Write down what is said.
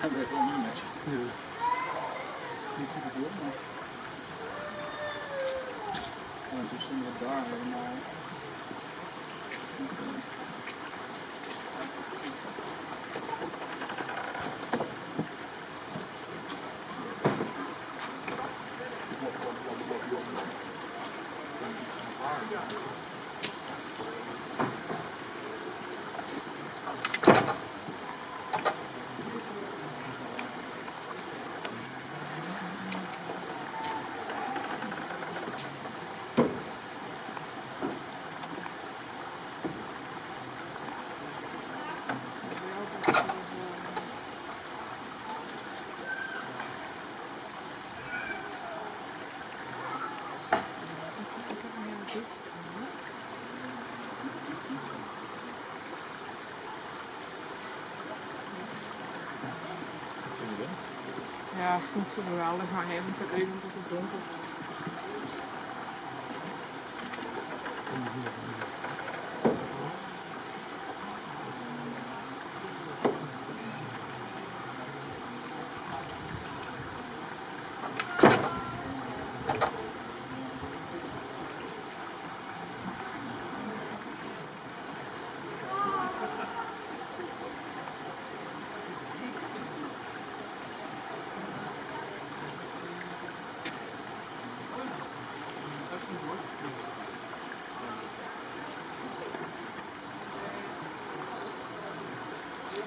Hij werkt wel niet met je. Ja. Niet super veel, maar... Ja, toen stonden we daar helemaal... Ja, het is niet zo geweldig, maar even tot het donker.